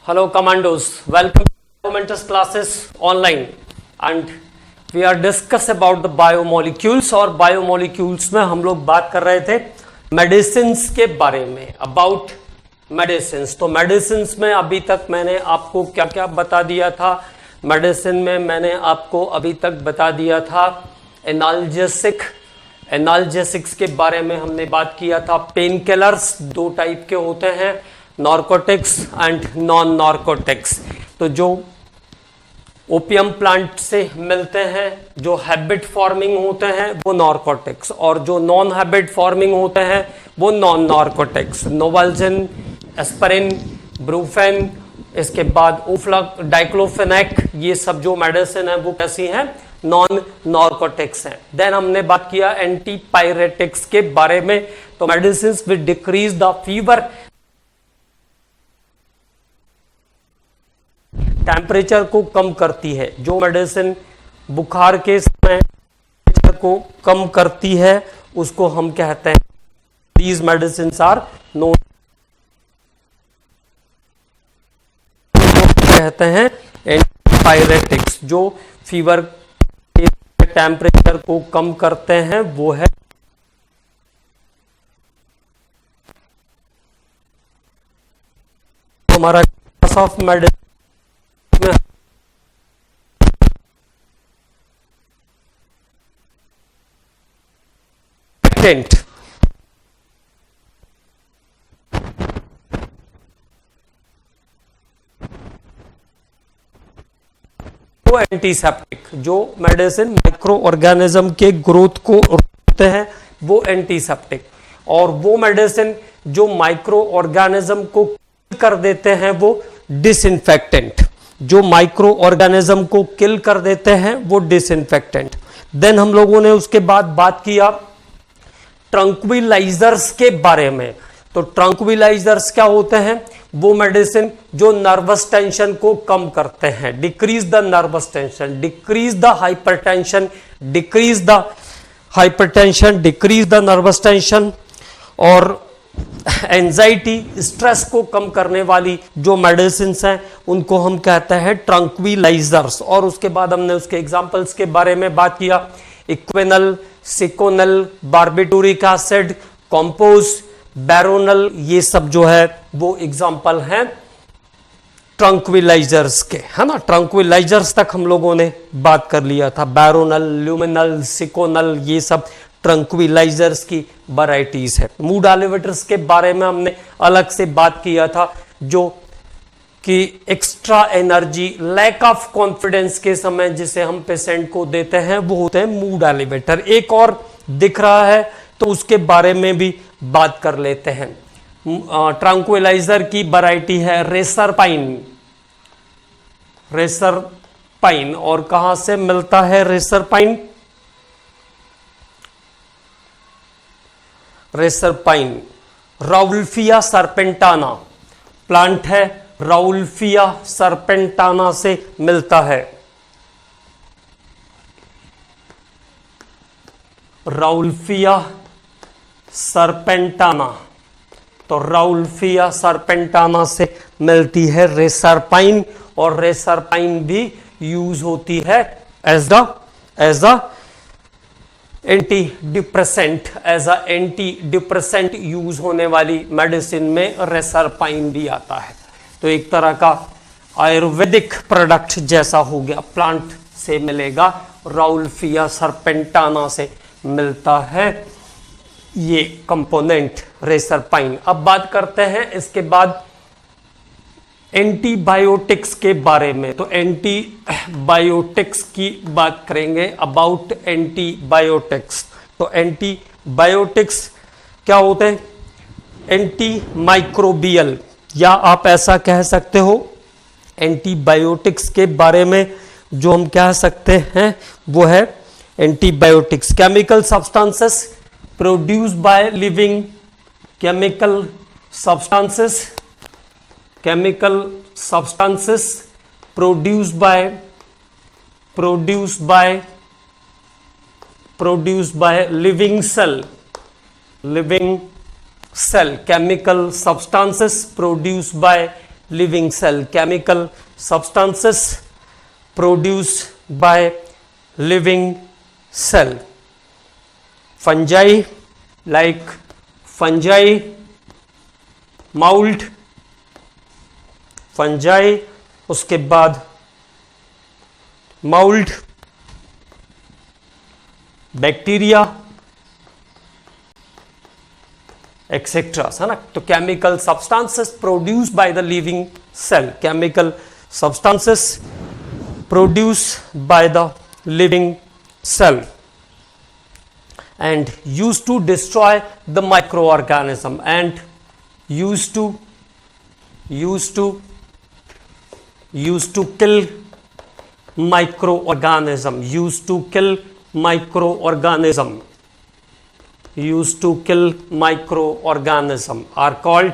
Hello commandos, welcome to Momentous classes online and we are discuss about the biomolecules और biomolecules में हम लोग बात कर रहे थे medicines के बारे में about medicines। तो medicines में अभी तक मैंने आपको क्या क्या बता दिया था। medicine में मैंने आपको अभी तक बता दिया था एनाल्जेसिक्स के बारे में हमने बात किया था। पेन किलर्स दो टाइप के होते हैं, नार्कोटिक्स एंड नॉन नार्कोटिक्स। तो जो ओपियम प्लांट से मिलते हैं, जो हैबिट फॉर्मिंग होते हैं वो नार्कोटिक्स, और जो नॉन हैबिट फॉर्मिंग होते हैं वो non narcotics. Novalgin, aspirin, Brufen, इसके बाद डाइक्लोफेनेक, ये सब जो मेडिसिन है वो कैसी हैं, नॉन नार्कोटिक्स हैं। देन हमने बात किया एंटीपायरेटिक्स के बारे में। तो medicine which decrease the fever, temperature को कम करती है। जो मेडिसिन बुखार के समय टेम्परेचर को कम करती है उसको हम कहते हैं, दीज मेडिसिन आर नोन, कहते हैं एंटीपायरेटिक्स। जो फीवर के टेम्परेचर को कम करते हैं वो है हमारा क्लास ऑफ मेडिसिन। वो एंटीसेप्टिक, जो मेडिसिन माइक्रो ऑर्गेनिज्म के ग्रोथ को रोकते हैं वो एंटीसेप्टिक, और वो मेडिसिन जो माइक्रो ऑर्गेनिज्म को किल कर देते हैं वो डिसइंफेक्टेंट। जो माइक्रो ऑर्गेनिज्म को किल कर देते हैं वो डिसइंफेक्टेंट। देन हम लोगों ने उसके बाद बात किया ट्रंक्विलाइजर्स के बारे में। तो ट्रंक्विलाइजर्स क्या होते हैं, वो मेडिसिन जो नर्वस टेंशन को कम करते हैं, decrease the nervous tension, decrease the hypertension, decrease the hypertension, decrease the nervous tension, और एंजाइटी, स्ट्रेस को कम करने वाली जो मेडिसिन हैं उनको हम कहते हैं ट्रंक्विलाइजर्स। और उसके बाद हमने उसके एग्जांपल्स के बारे में बात किया, इक्वेनल, सिकोनल, बार्बिटूरिक एसिड, कॉम्पोज, बैरोनल, ये सब जो है वो एग्जांपल हैं ट्रंक्विलाइजर्स के, है ना। ट्रंक्विलाइजर्स तक हम लोगों ने बात कर लिया था। बैरोनल, ल्यूमिनल, सिकोनल, ये सब ट्रंक्विलाइजर्स की वैरायटीज है। मूड एलिवेटर्स के बारे में हमने अलग से बात किया था, जो कि extra energy, lack of confidence के समय जिसे हम पेशेंट को देते हैं वो होते हैं मूड एलिवेटर। एक और दिख रहा है तो उसके बारे में भी बात कर लेते हैं। ट्रंक्विलाइजर की वैरायटी है रेसरपाइन। रेसरपाइन, और कहां से मिलता है रेसरपाइन? रेसरपाइन राउल्फिया सरपेंटाना प्लांट है, राउल्फिया सरपेंटाना से मिलता है। राउल्फिया सरपेंटाना, तो राउल्फिया सरपेंटाना से मिलती है रेसरपाइन, और रेसरपाइन भी यूज होती है as a antidepressant, as a antidepressant use होने वाली मेडिसिन में रेसरपाइन भी आता है। तो एक तरह का आयुर्वेदिक प्रोडक्ट जैसा हो गया, प्लांट से मिलेगा, राउल्फिया सरपेंटाना से मिलता है ये कंपोनेंट रेसरपाइन। अब बात करते हैं इसके बाद एंटीबायोटिक्स के बारे में। तो एंटीबायोटिक्स की बात करेंगे, अबाउट एंटीबायोटिक्स। तो एंटीबायोटिक्स क्या होते हैं? एंटी माइक्रोबियल, या आप ऐसा कह सकते हो एंटीबायोटिक्स के बारे में जो हम कह सकते हैं वो है antibiotics chemical substances produced by living, chemical substances produced by living cell, chemical substances produced by living cell. Chemical substances produced by living cell. Fungi, like fungi, mold, fungi, उसके बाद mold, बैक्टीरिया, एक्सेट्रा, है ना. तो chemical substances produce by the living cell. Chemical substances produce by the living cell and used to destroy the microorganism and used to kill microorganism, used to kill microorganism, used to kill microorganism are called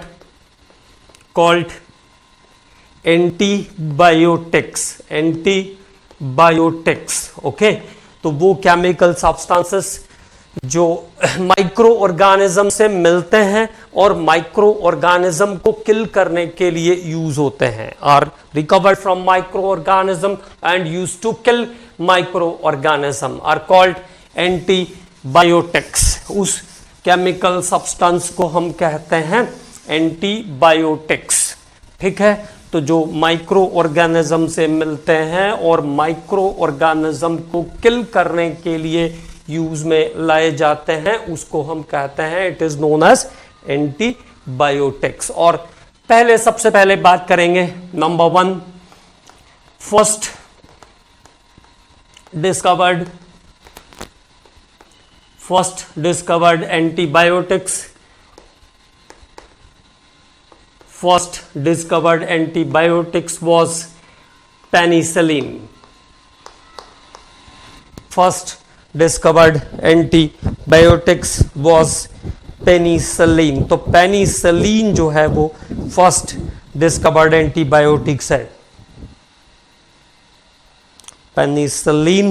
antibiotics. Antibiotics, okay. तो वो chemical substances जो micro organism से मिलते हैं और micro organism को किल करने के लिए यूज होते हैं, are recovered from microorganism and use to kill microorganism are called antibiotics. उस केमिकल सब्सटेंस को हम कहते हैं एंटीबायोटिक्स. ठीक है. तो जो माइक्रो ऑर्गेनिज्म से मिलते हैं और माइक्रो ऑर्गेनिज्म को किल करने के लिए यूज में लाए जाते हैं उसको हम कहते हैं it is known as antibiotics. और पहले सबसे पहले बात करेंगे number 1, first discovered antibiotics. First discovered antibiotics was penicillin. First discovered antibiotics was penicillin. तो penicillin जो है वो first discovered antibiotics है. Penicillin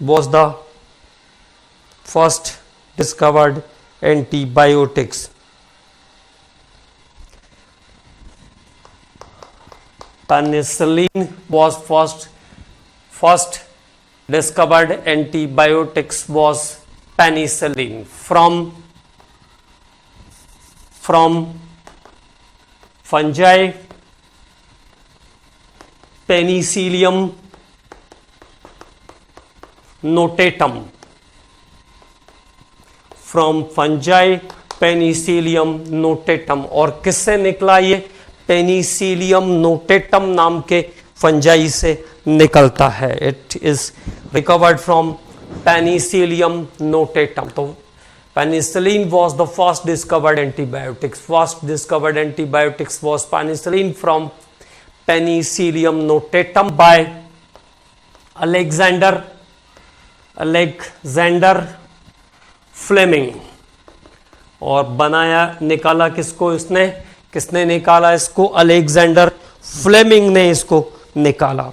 was the first discovered antibiotics. Penicillin was first discovered antibiotics was penicillin from fungi Penicillium notatum. From fungi Penicillium notatum. और किससे निकला ये? Penicillium notatum नाम के फंजाई से निकलता है. It is recovered from Penicillium notatum. तो penicillin was the first discovered antibiotics. First discovered antibiotics was penicillin from Penicillium notatum by Alexander Fleming. और निकाला किसने निकाला इसको? अलेक्जेंडर फ्लेमिंग ने इसको निकाला.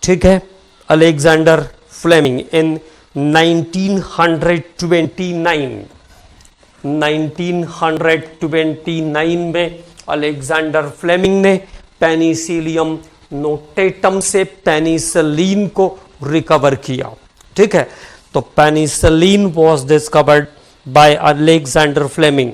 ठीक है. अलेक्जेंडर फ्लेमिंग इन 1929 में अलेक्जेंडर फ्लेमिंग ने पेनिसिलियम नोटेटम से पेनिसिलिन को रिकवर किया. ठीक है. तो penicillin was discovered by Alexander Fleming.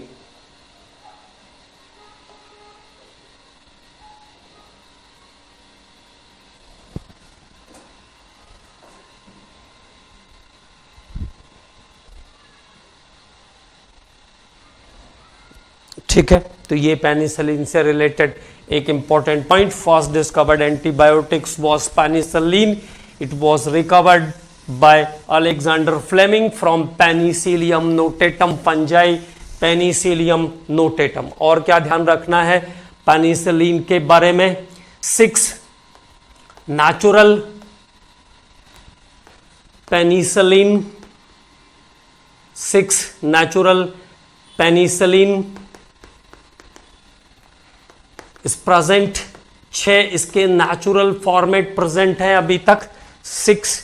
ठीक है. तो ये पेनिसिलिन से रिलेटेड एक important point. First discovered antibiotics was penicillin. It was recovered by Alexander Fleming from Penicillium notatum fungi Penicillium notatum. और क्या ध्यान रखना है पेनिसिलिन के बारे में? 6 natural penicillin, 6 natural penicillin is present. 6 इसके नेचुरल फॉर्मेट प्रेजेंट है अभी तक. 6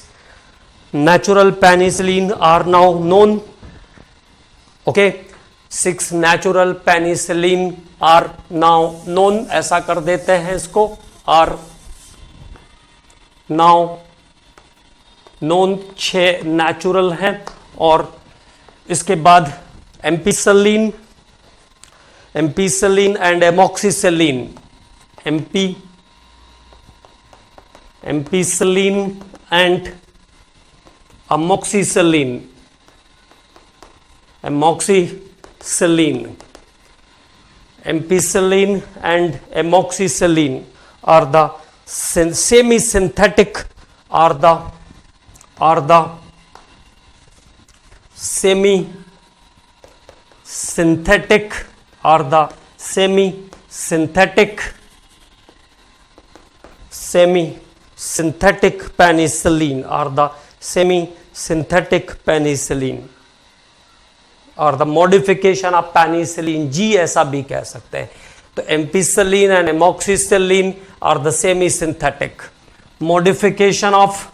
natural penicillin are now known. Okay. 6 natural penicillin are now known, ऐसा कर देते हैं इसको, आर नाउ नोन 6 नेचुरल हैं। और इसके बाद ampicillin and amoxicillin, ampicillin and amoxicillin ampicillin and amoxicillin are the semi-synthetic penicillin, are the semi-synthetic penicillin और the modification of penicillin, G ऐसा भी कह सकते हैं। तो ampicillin and amoxicillin are the semi synthetic. Modification of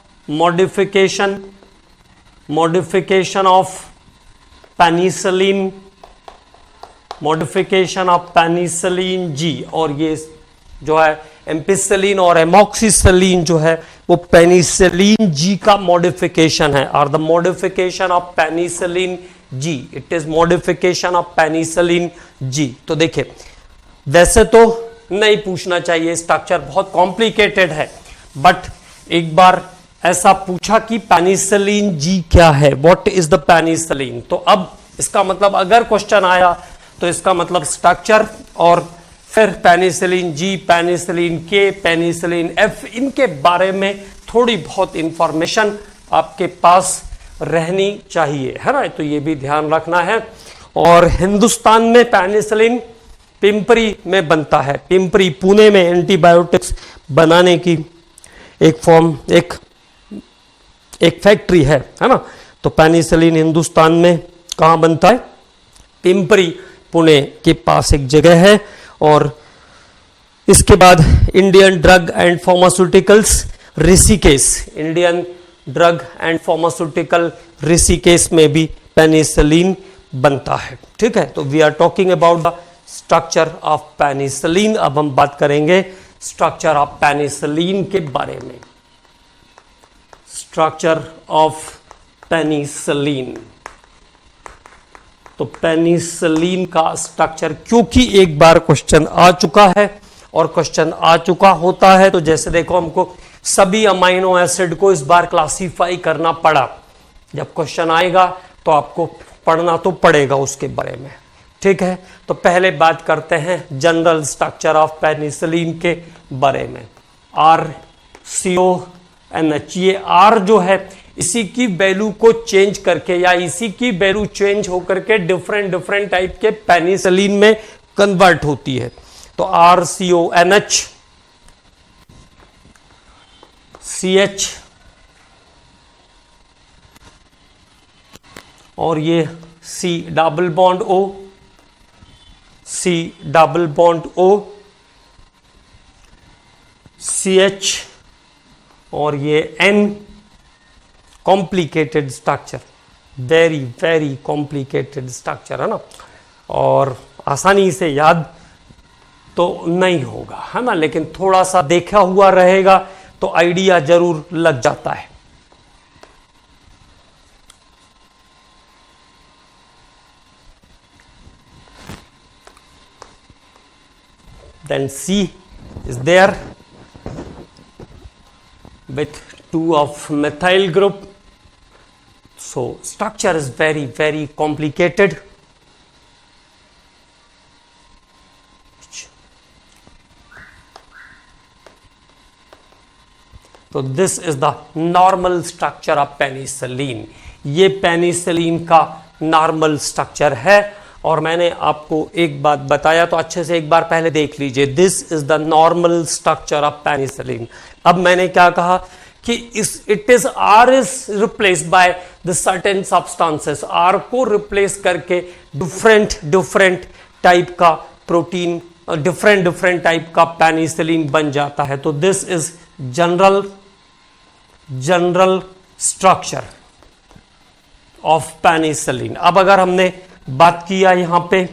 penicillin G, और ये जो है एम्पिसिलिन और एमोक्सिसिलिन जो है वो पेनिसिलिन जी का मॉडिफिकेशन है, और the modification of penicillin ji, it is modification of penicillin G. तो देखिए, वैसे तो नहीं पूछना चाहिए, स्ट्रक्चर बहुत कॉम्प्लिकेटेड है, बट एक बार ऐसा पूछा कि पेनिसिलिन जी क्या है, व्हाट इज द पेनिसिलिन। तो अब इसका मतलब अगर क्वेश्चन आया तो इसका मतलब स्ट्रक्चर और फिर पेनिसिलिन जी, पेनिसिलिन के, पेनिसिलिन एफ, इनके बारे में थोड़ी बहुत इंफॉर्मेशन आपके पास रहनी चाहिए, है ना। तो ये भी ध्यान रखना है। और हिंदुस्तान में पेनिसिलिन पिंपरी में बनता है, पिंपरी पुणे में एंटीबायोटिक्स बनाने की एक फैक्ट्री है ना। तो पेनिसिलिन हिंदुस्तान में कहाँ बनता है? पिंपरी पुणे के पास एक जगह है। और इसके बाद Indian drug and pharmaceuticals Rishikesh, Indian drug and pharmaceutical Rishikesh में भी पेनिसिलिन बनता है, ठीक है। तो we are talking about the structure of penicillin. अब हम बात करेंगे स्ट्रक्चर ऑफ पेनिसिलिन के बारे में। स्ट्रक्चर ऑफ पेनिसिलिन, तो पेनिसिलिन का स्ट्रक्चर, क्योंकि एक बार क्वेश्चन आ चुका है और क्वेश्चन आ चुका होता है, तो जैसे देखो हमको सभी अमाइनो एसिड को इस बार क्लासिफाई करना पड़ा। जब क्वेश्चन आएगा तो आपको पढ़ना तो पड़ेगा उसके बारे में, ठीक है। तो पहले बात करते हैं जनरल स्ट्रक्चर ऑफ पेनिसिलिन के बारे में। RCONH, ये R जो है इसी की वैल्यू को चेंज करके या इसी की वैल्यू चेंज होकर के डिफरेंट टाइप के पेनिसिलिन में कन्वर्ट होती है। तो RCONH, CH और ये C double bond O, CH और ये N, complicated structure, very complicated structure है ना, और आसानी से याद तो नहीं होगा, है ना, लेकिन थोड़ा सा देखा हुआ रहेगा तो आइडिया जरूर लग जाता है। Then C is there with 2 of methyl group. So structure is very complicated. तो this is the normal structure of penicillin. ये पेनिसिलिन का नॉर्मल स्ट्रक्चर है, और मैंने आपको एक बात बताया तो अच्छे से एक बार पहले देख लीजिए। This is the normal structure of penicillin. अब मैंने क्या कहा कि it is R is replace by the certain substances. R को रिप्लेस करके डिफरेंट टाइप का प्रोटीन, डिफरेंट टाइप का पेनिसिलिन बन जाता है। तो this is general structure of penicillin. अब अगर हमने बात किया यहां पे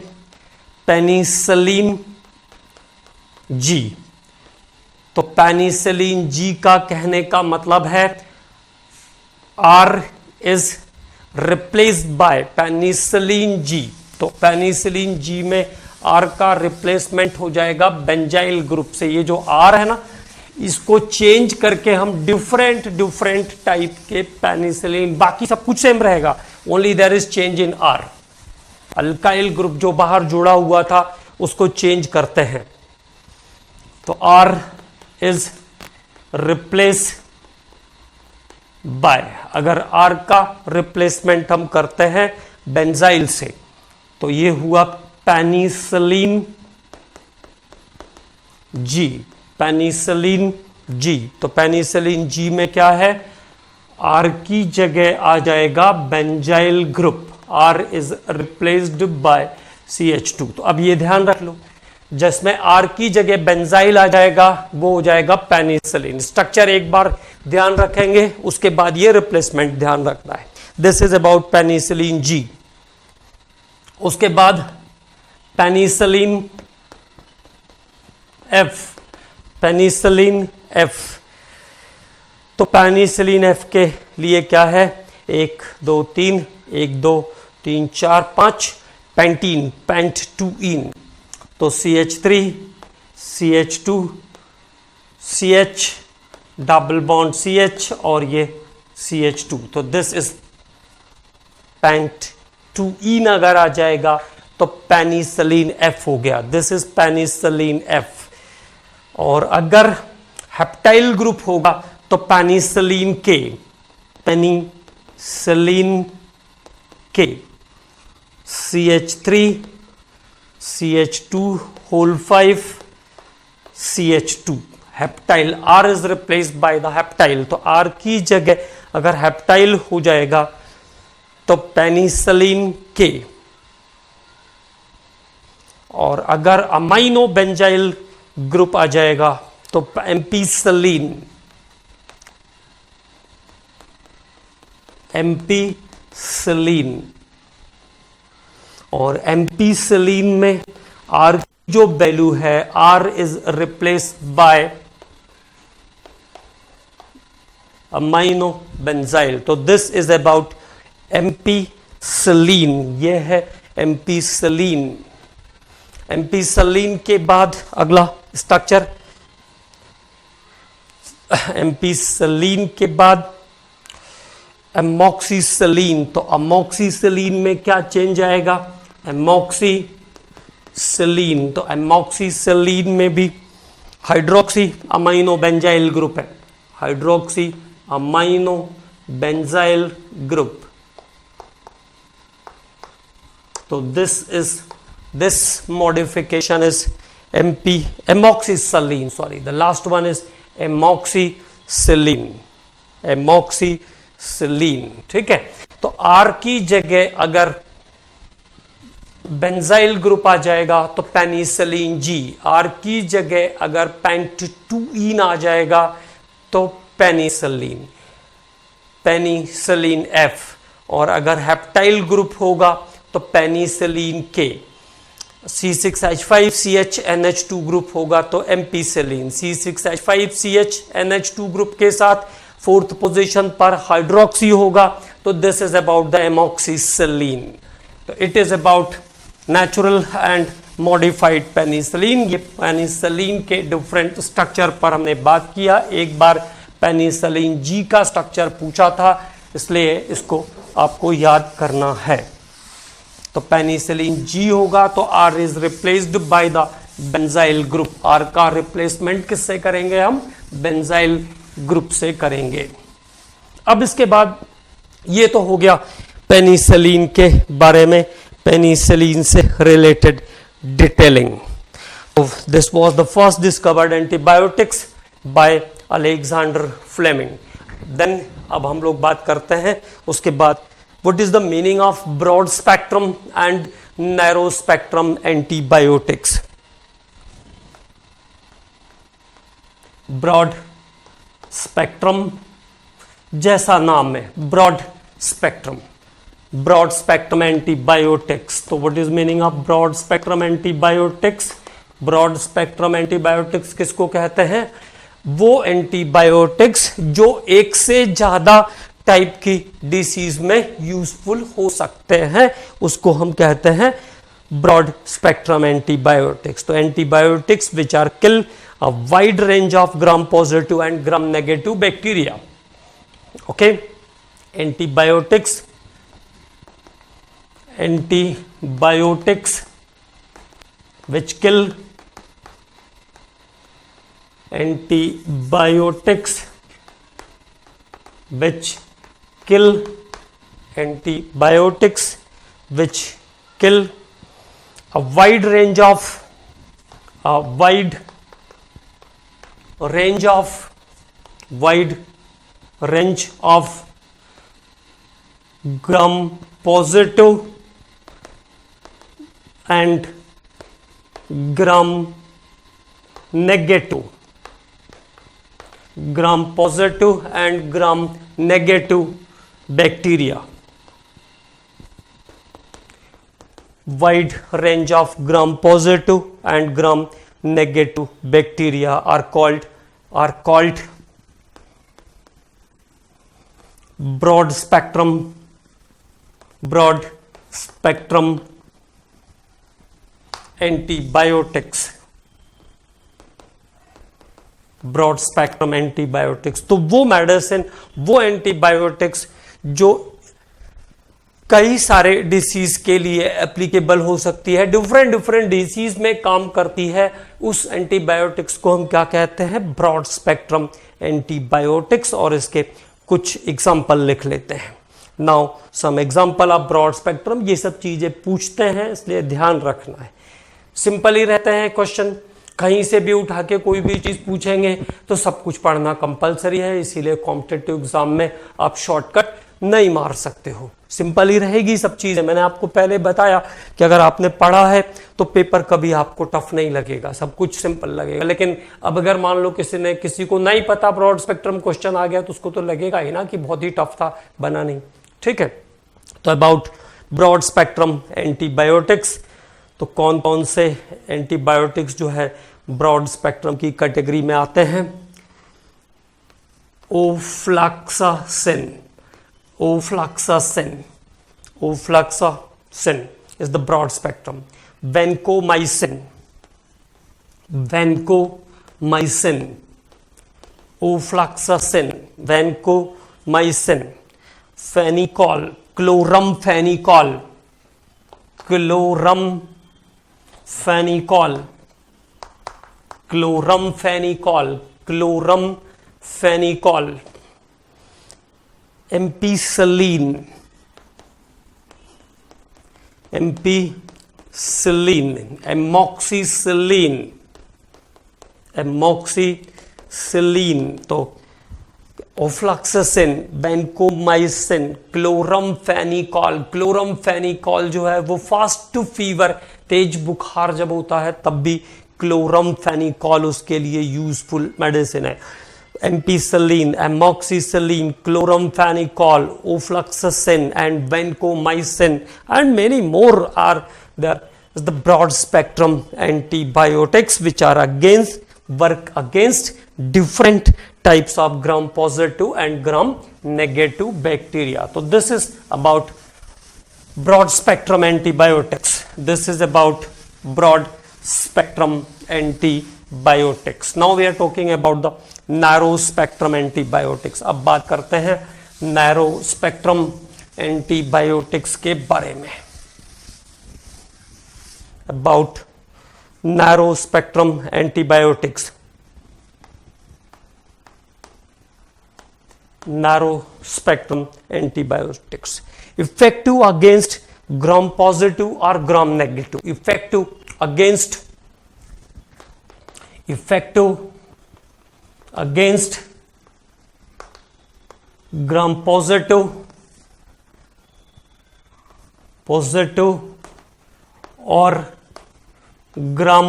पेनिसिलिन जी। तो पेनिसिलिन जी का कहने का मतलब है R is replaced by penicillin G. तो पेनिसिलिन जी में आर का रिप्लेसमेंट हो जाएगा बेंजाइल ग्रुप से। ये जो आर है ना, इसको चेंज करके हम डिफरेंट टाइप के पेनिसिलिन, बाकी सब कुछ सेम रहेगा, only there is change in R. Alkyl group जो बाहर जुड़ा हुआ था उसको चेंज करते हैं। तो आर इज रिप्लेस बाय, अगर आर का रिप्लेसमेंट हम करते हैं बेंजाइल से तो ये हुआ पेनिसिलिन जी। पेनिसिलिन जी, तो पेनिसिलिन जी में क्या है, आर की जगह आ जाएगा benzyl group, R is replaced by CH2। तो अब ये ध्यान रख लो, जिसमें आर की जगह बेंजाइल आ जाएगा वो हो जाएगा पेनिसिलिन। स्ट्रक्चर एक बार ध्यान रखेंगे, उसके बाद ये रिप्लेसमेंट ध्यान रखना है। This is about penicillin G. उसके बाद पेनिसिलिन एफ, पेनिसिलिन एफ। तो पेनिसिलिन एफ के लिए क्या है, 1 2 3, 1 2 3 4 5 पेंटीन, पेंट-2-इन। तो CH3 CH2 CH double bond CH और ये CH2। तो दिस इज पेंट-2-इन अगर आ जाएगा तो पेनिसिलिन एफ हो गया। This is penicillin F. और अगर हेप्टाइल ग्रुप होगा तो पेनिसिलिन के, पेनिसिलिन के CH3 CH2 whole 5 CH2 heptyl. R is replaced by the heptyl. तो R की जगह अगर हेप्टाइल हो जाएगा तो पेनिसिलिन के। और अगर अमाइनो बेंजाइल ग्रुप आ जाएगा तो एम्पिसिलिन, एम्पिसिलिन। और एम्पिसिलिन में आर जो वैल्यू है, R is replaced by amino benzyl. तो दिस इज अबाउट एम्पिसिलिन। ये है एम्पिसिलिन। एम्पिसिलिन के बाद अगला स्ट्रक्चर, एम्पिसिलिन के बाद एमॉक्सिसिलिन। तो एमॉक्सिसिलिन में क्या चेंज आएगा, एमॉक्सिसिलिन। तो एमॉक्सिसिलिन में भी हाइड्रोक्सी अमाइनो बेंजाइल ग्रुप है, हाइड्रोक्सी अमाइनो बेंजाइल ग्रुप। तो this modification is amoxicillin, sorry, the last one is amoxicillin, amoxicillin। ठीक है, तो R की जगह अगर बेंजाइल ग्रुप आ जाएगा तो पेनिसिलिन जी। R की जगह अगर पेंट-2-इन आ जाएगा तो पेनिसिलिन, पेनिसिलिन F। और अगर हेप्टाइल ग्रुप होगा तो पेनिसिलिन के। C6H5CH NH2 ग्रुप होगा तो एम्पिसिलिन। C6H5CH NH2 ग्रुप के साथ 4th पोजीशन पर हाइड्रोक्सी होगा तो this is about the amoxicillin. तो it is about natural and modified penicillin. ये पेनिसिलिन के डिफरेंट स्ट्रक्चर पर हमने बात किया। एक बार पेनिसिलिन जी का स्ट्रक्चर पूछा था, इसलिए इसको आपको याद करना है। तो पेनिसिलिन जी होगा तो R is replaced by the benzyl group. R का रिप्लेसमेंट किससे करेंगे हम, बेंजाइल ग्रुप से करेंगे। अब इसके बाद ये तो हो गया पेनिसिलिन के बारे में, पेनिसिलिन से रिलेटेड डिटेलिंग। तो this was the first discovered antibiotics by Alexander Fleming. Then अब हम लोग बात करते हैं उसके बाद what is the meaning of broad spectrum and narrow spectrum antibiotics। Broad spectrum जैसा नाम है, broad spectrum. Broad spectrum antibiotics. तो what is meaning of broad spectrum antibiotics? Broad spectrum antibiotics किसको कहते हैं? वो एंटीबायोटिक्स जो एक से ज्यादा टाइप की डिसीज में यूजफुल हो सकते हैं, उसको हम कहते हैं ब्रॉड स्पेक्ट्रम एंटीबायोटिक्स। तो antibiotics which are kill a wide range of gram positive and gram negative bacteria. Okay, antibiotics which kill antibiotics which kill a wide range of gram positive and gram negative bacteria. Wide range of gram positive and gram negative bacteria are called broad spectrum antibiotics. Broad spectrum antibiotics तो वो medicine, वो antibiotics जो कई सारे disease के लिए applicable हो सकती है, डिफरेंट डिसीज में काम करती है, उस एंटीबायोटिक्स को हम क्या कहते हैं? Broad spectrum antibiotics. और इसके कुछ एग्जांपल लिख लेते हैं। Now some example of broad spectrum. ये सब चीजें पूछते हैं, इसलिए ध्यान रखना है। सिंपल ही रहते हैं क्वेश्चन, कहीं से भी उठा के कोई भी चीज पूछेंगे तो सब कुछ पढ़ना कंपलसरी है, इसीलिए कॉम्पिटिटिव एग्जाम में आप शॉर्टकट नहीं मार सकते हो। सिंपल ही रहेगी सब चीजें। मैंने आपको पहले बताया कि अगर आपने पढ़ा है तो पेपर कभी आपको टफ नहीं लगेगा, सब कुछ सिंपल लगेगा। लेकिन अब अगर मान लो किसी को नहीं पता, ब्रॉड स्पेक्ट्रम क्वेश्चन आ गया, तो उसको तो लगेगा ही ना कि बहुत ही टफ था, बना नहीं। ठीक है, तो अबाउट ब्रॉड स्पेक्ट्रम एंटीबायोटिक्स, तो कौन कौन से एंटीबायोटिक्स जो है ब्रॉड स्पेक्ट्रम की कैटेगरी में आते हैं? Ofloxacin is the broad spectrum. Vancomycin, ofloxacin, vancomycin. Phenicol, chloramphenicol, ampicillin, amoxicillin. तो ओफ्लैक्सासिन, वेंकोमाइसिन, क्लोरमफेनिकॉल जो है वो फास्ट टू फीवर, तेज बुखार जब होता है तब भी क्लोरमफेनिकॉल उसके लिए यूजफुल मेडिसिन है। Ampicillin, amoxicillin, chloramphenicol, ofloxacin and vancomycin and many more are there is the broad spectrum antibiotics which are work against different types of gram positive and gram negative bacteria. So this is about broad spectrum antibiotics. This is about broad spectrum antibiotics. Now we are talking about the narrow spectrum antibiotics. अब बात करते हैं narrow spectrum antibiotics के बारे में। About narrow spectrum antibiotics. Narrow spectrum antibiotics effective against gram positive or gram negative. Effective against gram positive or gram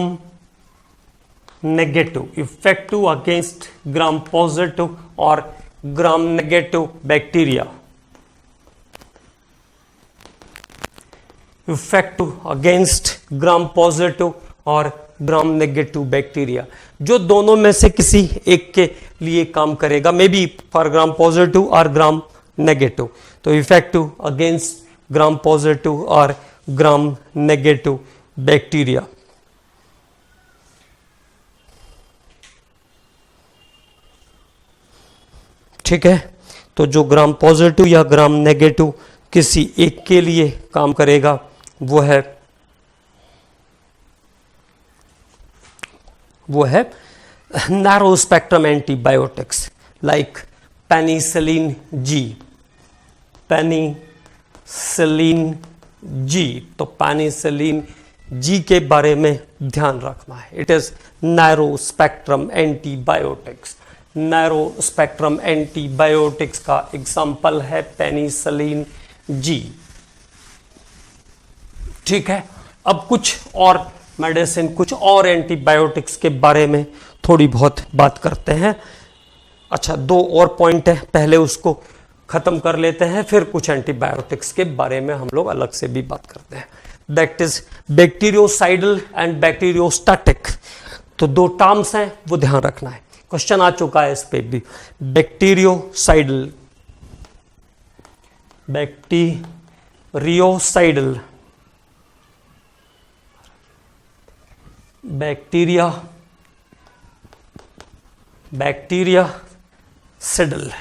negative. Effective against gram positive or gram negative bacteria. Effective against gram positive और ग्राम negative bacteria, जो दोनों में से किसी एक के लिए काम करेगा, may be for gram positive और ग्राम नेगेटिव। तो इफेक्टिव अगेंस्ट ग्राम पॉजिटिव और ग्राम नेगेटिव बैक्टीरिया। ठीक है, तो जो ग्राम पॉजिटिव या ग्राम नेगेटिव किसी एक के लिए काम करेगा वो है narrow spectrum antibiotics like penicillin G. तो पेनिसिलिन जी के बारे में ध्यान रखना है। It is narrow spectrum antibiotics. Narrow spectrum antibiotics का एग्जाम्पल है पेनिसिलिन जी। ठीक है, अब कुछ और मेडिसिन, कुछ और एंटीबायोटिक्स के बारे में थोड़ी बहुत बात करते हैं। अच्छा, दो और पॉइंट है, पहले उसको खत्म कर लेते हैं, फिर कुछ एंटीबायोटिक्स के बारे में हम लोग अलग से भी बात करते हैं। That is bacteriocidal and bacteriostatic. तो दो टर्म्स हैं, वो ध्यान रखना है, क्वेश्चन आ चुका है इस पे भी। बैक्टीरियोसाइडल बैक्टीरियासिडल।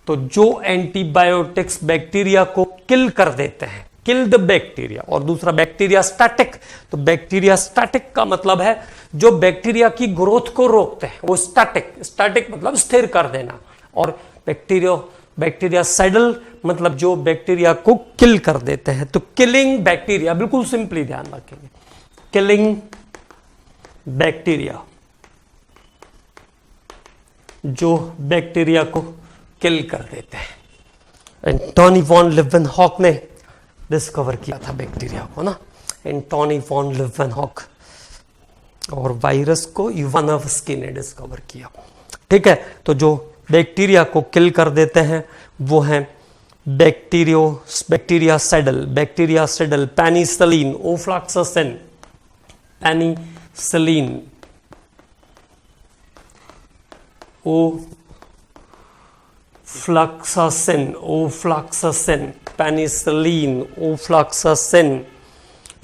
तो जो एंटीबायोटिक्स बैक्टीरिया को किल कर देते हैं, किल द बैक्टीरिया, और दूसरा बैक्टीरिया स्टैटिक। तो बैक्टीरिया स्टैटिक का मतलब है जो बैक्टीरिया की ग्रोथ को रोकते हैं, वो स्टैटिक मतलब स्थिर कर देना। और बैक्टीरियासाइडल मतलब जो बैक्टीरिया को किल कर देते हैं। तो किलिंग बैक्टीरिया, बिल्कुल सिंपली ध्यान रखेंगे, किलिंग बैक्टीरिया, जो बैक्टीरिया को किल कर देते हैं। एंटोनी वॉन लिवनहॉक ने डिस्कवर किया था बैक्टीरिया को ना, एंटोनी वॉन लिवनहॉक, और वायरस को इवानोव्स्की ने डिस्कवर किया। ठीक है, तो जो बैक्टीरिया को किल कर देते हैं वो हैं bactericidal, penicillin, ofloxacin, penicillin, ofloxacin.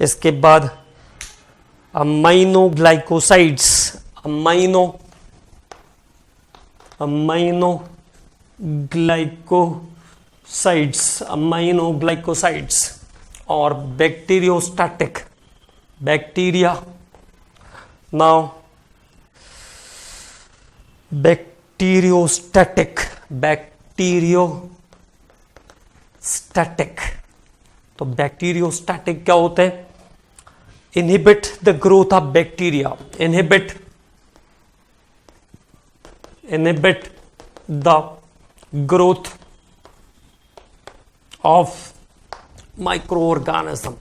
इसके बाद अमाइनोग्लाइकोसाइड्स और बैक्टीरियोस्टैटिक बैक्टीरिया। नाउ बैक्टीरियोस्टैटिक तो बैक्टीरियोस्टैटिक क्या होते हैं? Inhibit the growth of bacteria, inhibit the growth of micro organism,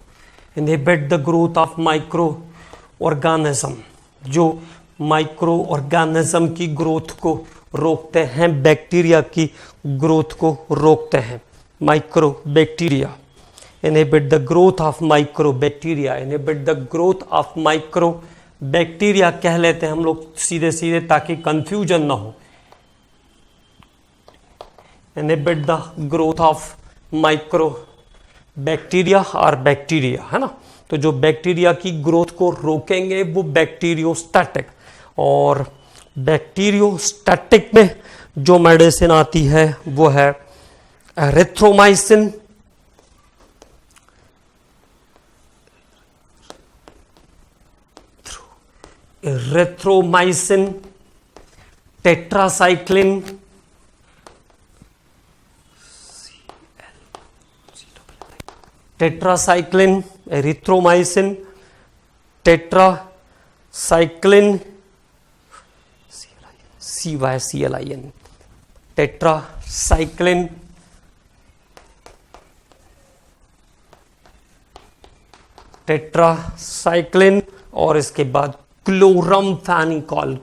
inhibit the growth of micro organism, जो माइक्रो ऑर्गेनिज्म की ग्रोथ को रोकते हैं, बैक्टीरिया की ग्रोथ को रोकते हैं। Micro bacteria, inhibit the growth of micro bacteria, inhibit the growth of micro bacteria कह लेते हैं हम लोग सीधे सीधे, ताकि कंफ्यूजन ना हो। Inhibit the growth of micro bacteria और बैक्टीरिया, है ना। तो जो बैक्टीरिया की ग्रोथ को रोकेंगे वो बैक्टीरियोस्टैटिक। और बैक्टीरियोस्टैटिक में जो मेडिसिन आती है वो है erythromycin, tetracycline, erythromycin, tetracycline, CYCLIN, tetracycline, और इसके बाद क्लोरमफेनिकॉल,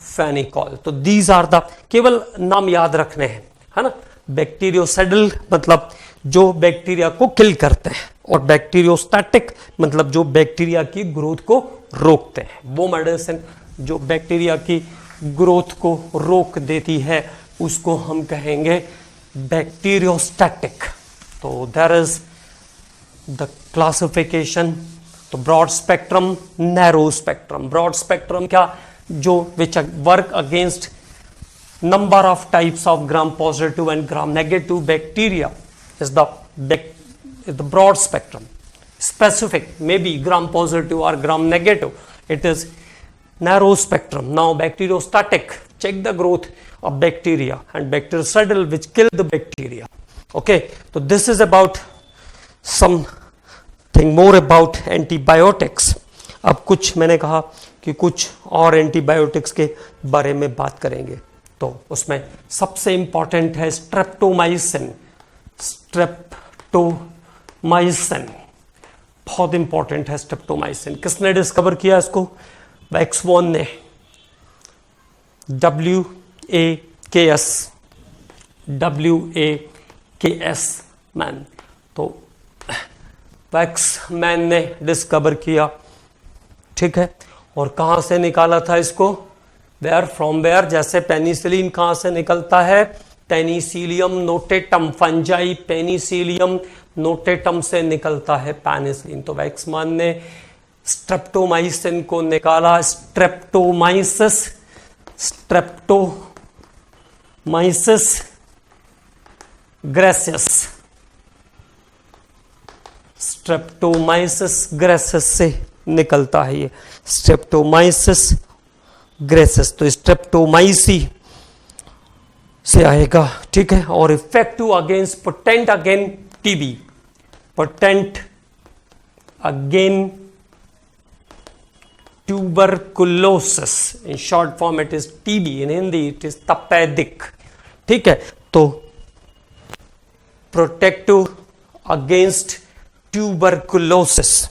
फेनिकॉल। तो दीज आर द, केवल नाम याद रखने हैं, है ना। बैक्टीरियोसाइडल मतलब जो बैक्टीरिया को किल करते हैं, और बैक्टीरियोस्टैटिक मतलब जो बैक्टीरिया की ग्रोथ को रोकते हैं। वो मेडिसिन जो बैक्टीरिया की ग्रोथ को रोक देती है उसको हम कहेंगे बैक्टीरियोस्टैटिक। तो देयर इज द क्लासिफिकेशन। तो broad spectrum, narrow spectrum. Broad spectrum क्या, जो which work against number of types of gram positive and gram negative bacteria is the broad spectrum. Specific maybe gram positive or gram negative, it is narrow spectrum. Now bacteriostatic, check the growth of bacteria, and bactericidal which kill the bacteria. Okay, so this is about something more about antibiotics. अब कुछ मैंने कहा कि कुछ और antibiotics के बारे में बात करेंगे। तो उसमें सबसे इंपॉर्टेंट है स्ट्रेप्टोमाइसिन। स्ट्रेप्टोमाइसिन बहुत इंपॉर्टेंट है। स्ट्रेप्टोमाइसिन किसने डिस्कवर किया इसको? वैक्समैन ने, WAKS मैन। तो वैक्समैन ने डिस्कवर किया, ठीक है। और कहां से निकाला था इसको? वेयर फ्रॉम वेयर, जैसे पेनिसिलिन कहां से निकलता है? Penicillium notatum, fungi Penicillium notatum से निकलता है पेनिसिलिन। तो वैक्समैन ने स्ट्रेप्टोमाइसिन को निकाला। स्ट्रेप्टोमाइसिस ग्रेसिस, स्ट्रेप्टोमाइसिस ग्रेसिस से निकलता है ये, स्ट्रेप्टोमाइसिस ग्रेसिस। तो स्ट्रेप्टोमाइसी से आएगा, ठीक है। और effective against, potent again TB, potent again tuberculosis. In short form it is TB, in Hindi it is तपेदिक, ठीक है। तो प्रोटेक्टिव अगेंस्ट ट्यूबरकुलोसिस।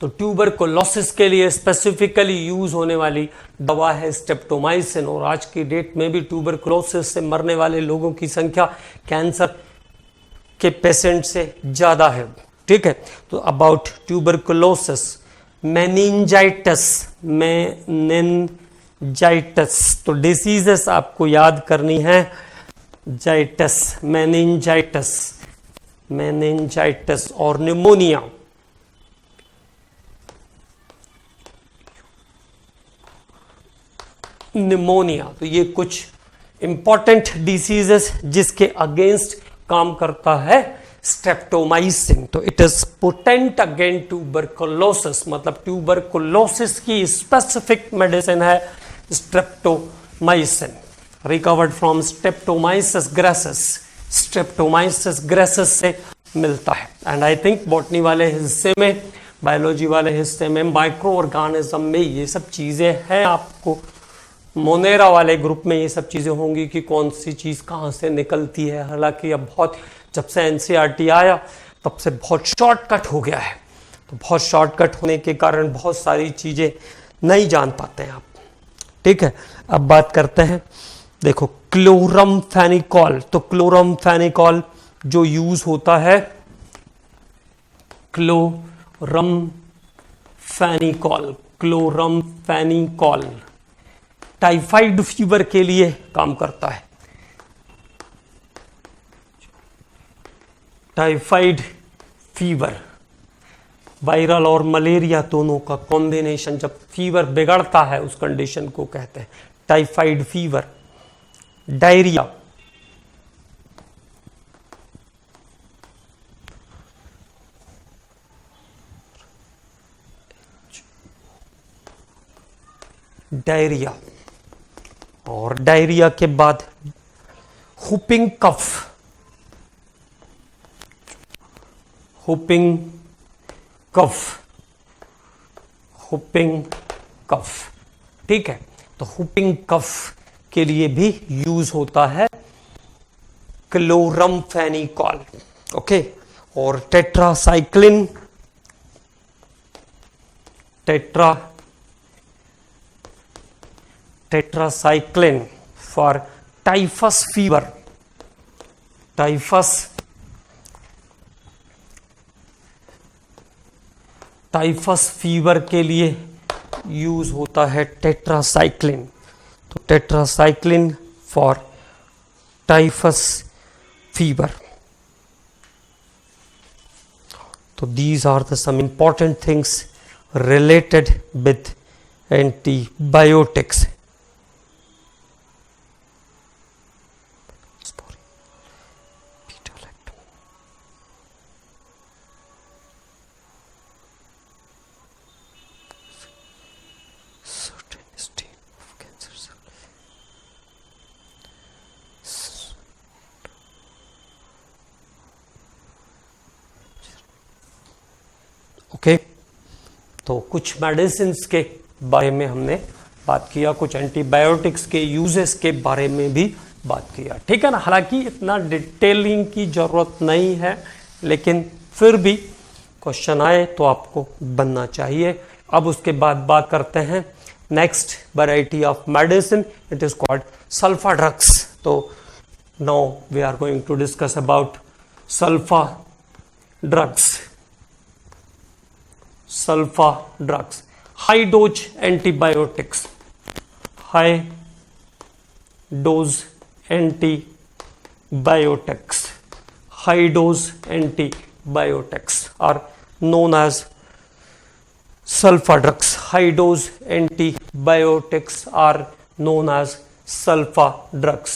तो ट्यूबरकुलोसिस के लिए स्पेसिफिकली यूज होने वाली दवा है स्ट्रेप्टोमाइसिन। और आज की डेट में भी ट्यूबरकुलोसिस से मरने वाले लोगों की संख्या कैंसर के पेशेंट से ज्यादा है, ठीक है। तो अबाउट ट्यूबरकुलोसिस, मेनिंजाइटिस, मेनिंजाइटिस। तो डिसीजेस आपको याद करनी है, जाइटिस, मेनिंजाइटिस, मेनिंजाइटिस और निमोनिया। निमोनिया, तो ये कुछ इंपॉर्टेंट डिसीजेस जिसके अगेंस्ट काम करता है स्ट्रेप्टोमाइसिन। तो it is potent against tuberculosis, मतलब ट्यूबरकुलोसिस की स्पेसिफिक मेडिसिन है streptomycin. Recovered from Streptomyces griseus, Streptomyces griseus से मिलता है। एंड आई थिंक बॉटनी वाले हिस्से में, बायोलॉजी वाले हिस्से में, माइक्रो ऑर्गेनिज्म में ये सब चीजें हैं। आपको मोनेरा वाले ग्रुप में ये सब चीजें होंगी कि कौन सी चीज कहां से निकलती है। हालांकि अब बहुत, जब से एनसीईआरटी आया तब से बहुत शॉर्टकट हो गया है। तो बहुत शॉर्टकट होने के कारण बहुत सारी चीजें नहीं जान पाते हैं आप, ठीक है। अब बात करते हैं, देखो क्लोरमफेनिकॉल। तो क्लोरमफेनिकॉल जो यूज होता है, क्लोरमफेनिकॉल, क्लोरमफेनिकॉल टाइफाइड फीवर के लिए काम करता है। टाइफाइड फीवर, वायरल और मलेरिया दोनों का कॉम्बिनेशन, जब फीवर बिगड़ता है उस कंडीशन को कहते हैं टाइफाइड फीवर। डायरिया, डायरिया, और डायरिया के बाद whooping cough, whooping cough, whooping cough, ठीक है। तो हुपिंग कफ के लिए भी यूज होता है क्लोरमफेनिकॉल, ओके। और tetracycline, tetracycline for typhus fever. Typhus fever के लिए यूज होता है टेट्रासाइक्लिन. तो टेट्रासाइक्लिन फॉर टाइफस फीवर. तो these are the some important things related with antibiotics. Okay, तो कुछ मेडिसिन के बारे में हमने बात किया, कुछ एंटीबायोटिक्स के यूजेस के बारे में भी बात किया. ठीक है ना. हालांकि इतना डिटेलिंग की जरूरत नहीं है, लेकिन फिर भी क्वेश्चन आए तो आपको बनना चाहिए. अब उसके बाद बात करते हैं next variety of medicine. It is called sulfa drugs. तो now we are going to discuss about sulfa drugs. Sulfa drugs, high dose antibiotics. High dose antibiotics. High dose antibiotics are known as sulfa drugs. High dose antibiotics are known as sulfa drugs.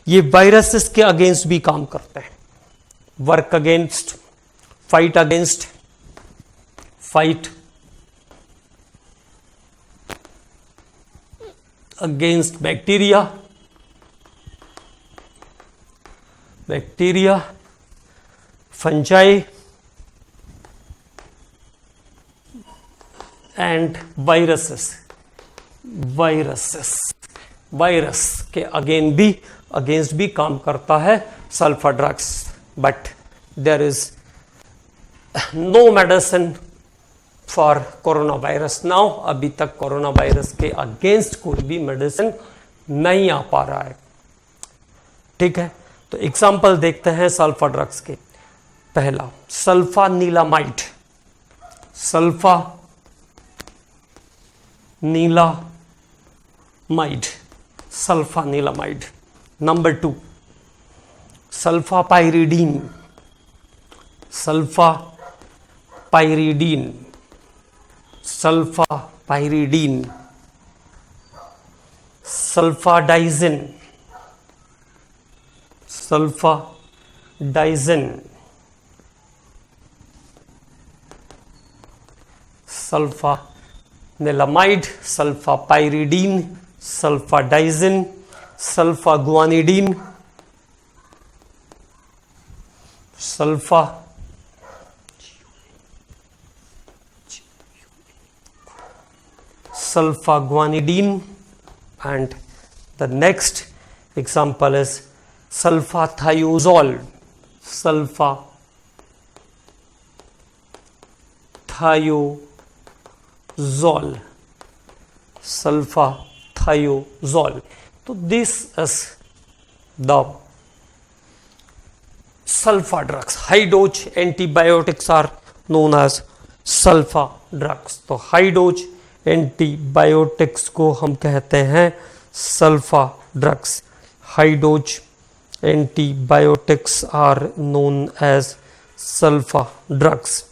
ये viruses के against भी काम करते हैं. Work against, fight against, fight against bacteria, fungi and viruses. Virus के against भी काम करता है sulfa drugs. But there is no medicine for corona virus now. अभी तक कोरोना वायरस के अगेंस्ट कोई भी मेडिसिन नहीं आ पा रहा है. ठीक है. तो एग्जांपल देखते हैं सल्फा ड्रग्स के. पहला सल्फानिलामाइड. सल्फानिलामाइड. Number 2 सल्फापाइरिडीन. सल्फापाइरिडीन, सल्फाडाइजिन, सल्फानिलामाइड, सल्फापाइरिडीन, सल्फाडाइजिन, सल्फागुआनिडीन, sulfaguanidine, and the next example is sulfathiazole. sulfathiazole. So this is the sulfa drugs. High dose antibiotics are known as sulfa drugs. तो high dose एंटीबायोटिक्स को हम कहते हैं sulfa drugs. High dose antibiotics are known as sulfa drugs.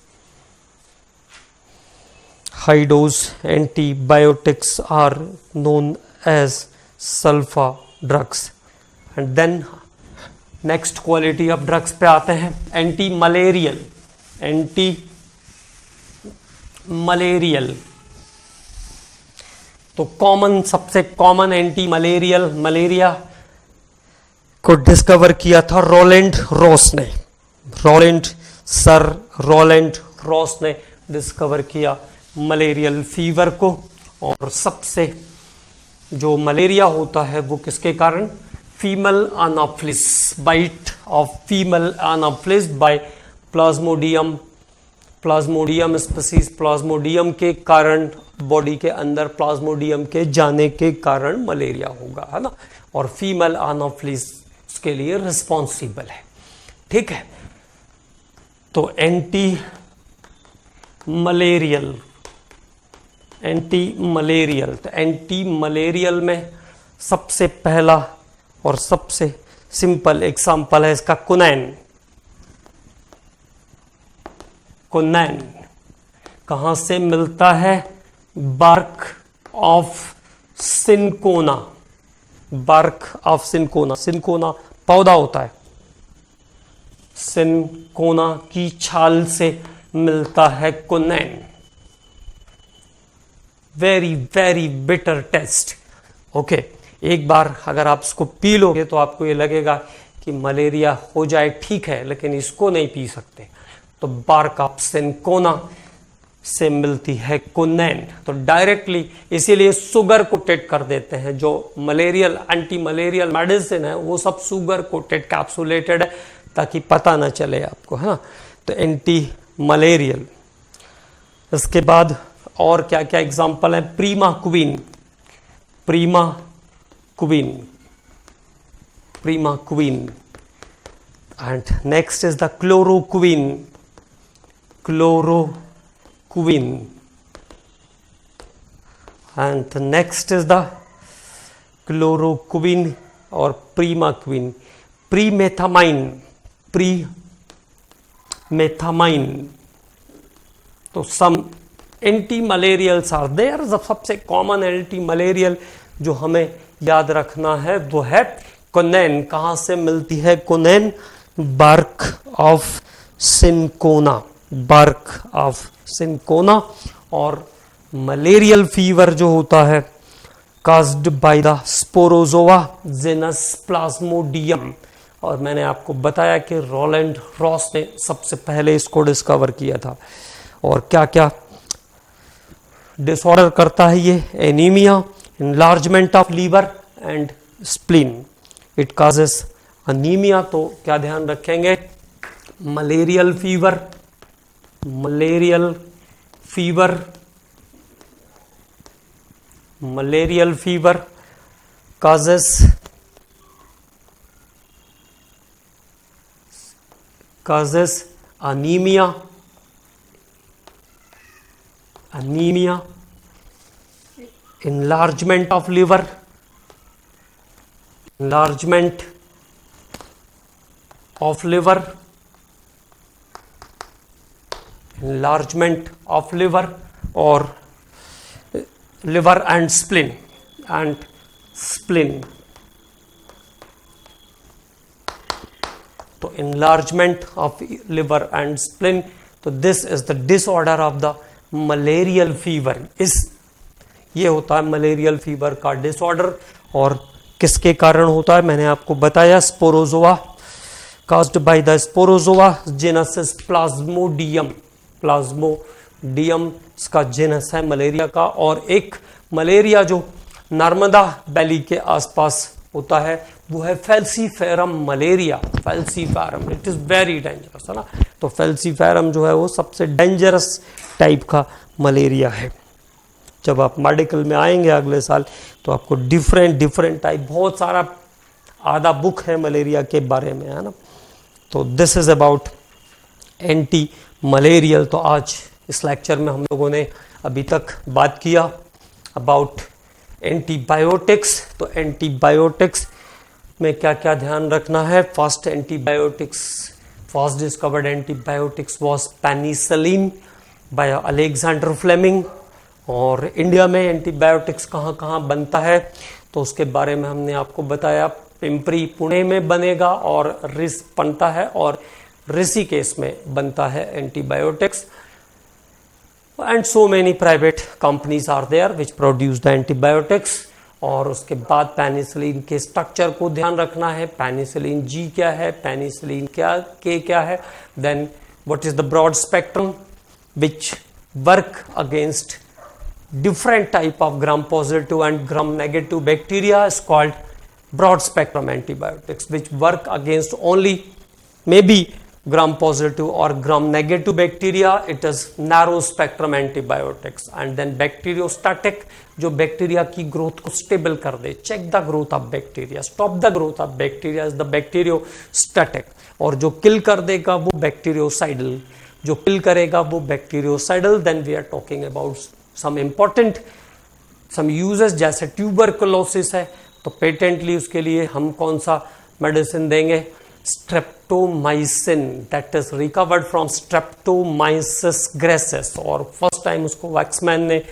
High dose antibiotics are known as sulfa drugs. And then next quality of drugs पे आते हैं. Antimalarial. तो सबसे कॉमन एंटी मलेरिया को डिस्कवर किया था रोलैंड रॉस ने discover किया मलेरियल फीवर को. और सबसे जो मलेरिया होता है वो किसके कारण? Female Anopheles, bite of female Anopheles by Plasmodium Plasmodium species, Plasmodium के कारण, बॉडी के अंदर प्लाज्मोडियम के जाने के कारण मलेरिया होगा, है ना। और फीमेल एनोफिलीज के लिए रिस्पॉन्सिबल है, ठीक है। तो एंटी मलेरियल, तो एंटी मलेरियल में सबसे पहला और सबसे सिंपल एग्जाम्पल है इसका कुनैन। कुनैन कहां से मिलता है? Bark of cinchona, bark of cinchona, cinchona पौधा होता है, सिनकोना की छाल से मिलता है कुनैन। Very very bitter taste, okay. एक बार अगर आप इसको पी लोगे तो आपको ये लगेगा कि मलेरिया हो जाए, ठीक है, लेकिन इसको नहीं पी सकते। तो बार्क ऑफ सिनकोना से मिलती है कुनैन। तो डायरेक्टली इसीलिए शुगर कोटेड कर देते हैं, जो मलेरियल एंटी मलेरियल मेडिसिन है वो सब शुगर कोटेड कैप्सुलेटेड है ताकि पता ना चले आपको, है ना। तो एंटी मलेरियल। इसके बाद और क्या क्या एग्जांपल है? Primaquine, primaquine, primaquine. And next is the chloroquine, chloroquine. And next is the chloroquine और प्रीमा क्वीन। Pyrimethamine, pyrimethamine. तो some anti malarials are there. सबसे कॉमन एंटी मलेरियल जो हमें याद रखना है वो है कुनैन। कहां से मिलती है कुनैन? Bark of cinchona, bark of cinchona. और मलेरियल फीवर जो होता है caused by the Sporozoa genus Plasmodium. और मैंने आपको बताया कि रोलैंड रॉस ने सबसे पहले इसको डिस्कवर किया था। और क्या क्या डिसऑर्डर करता है ये? Anaemia, enlargement of liver and spleen. It causes anemia। तो क्या ध्यान रखेंगे? Malarial fever, malarial fever, malarial fever causes anemia, anemia, enlargement of liver, enlargement of liver, enlargement of liver और liver and spleen, and spleen। तो enlargement of liver and spleen। तो this is the disorder of the malarial fever। ये होता है malarial fever का disorder. और किसके कारण होता है? मैंने आपको बताया, Sporozoa, caused by the Sporozoa genus Plasmodium. Plasmodium इसका जेनस है मलेरिया का। और एक मलेरिया जो नर्मदा वैली के आसपास होता है वो है falciparum malaria, falciparum. It is very dangerous, है ना। तो फैल्सीफेरम जो है वो सबसे डेंजरस टाइप का मलेरिया है। जब आप मेडिकल में आएंगे अगले साल तो आपको डिफरेंट टाइप, बहुत सारा आधा बुक है मलेरिया के बारे में, है ना। तो this is about anti malarial. तो आज इस लेक्चर में हम लोगों ने अभी तक बात किया अबाउट एंटीबायोटिक्स। तो एंटीबायोटिक्स में क्या क्या ध्यान रखना है? First antibiotics, first discovered antibiotics was penicillin by Alexander Fleming. और इंडिया में एंटीबायोटिक्स कहाँ कहाँ बनता है तो उसके बारे में हमने आपको बताया। पिंपरी पुणे में बनेगा और बनता है, और ऋषिकेश में बनता है antibiotics. And so many private companies are there which produce the antibiotics. और उसके बाद पेनिसिलिन के स्ट्रक्चर को ध्यान रखना है। पेनिसिलिन जी क्या है, पेनिसिलिन के क्या है, then what is the broad spectrum which work against different type of gram positive and gram negative bacteria is called broad spectrum antibiotics, which work against only maybe gram positive or gram negative bacteria, it is narrow spectrum antibiotics. And then bacteriostatic, जो bacteria की growth को stable कर दे, check the growth of bacteria, stop the growth of bacteria, is the bacteriostatic. और जो किल कर देगा वो बैक्टीरियोसाइडल, जो किल करेगा वो bactericidal. Then we are talking about some important some uses, जैसे ट्यूबरकुलोसिस है तो पेटेंटली उसके लिए हम कौन सा मेडिसिन देंगे, streptomycin, that is recovered from Streptomyces griseus. और फर्स्ट टाइम उसको वैक्समैन ने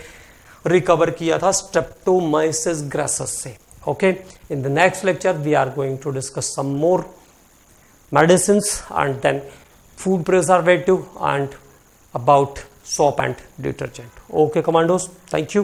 रिकवर किया था स्ट्रेप्टोमाइसिस ग्रेसिस से. Okay, in the next lecture we are going to discuss some more medicines and then food preservative and about soap and detergent. Okay commandos, thank you.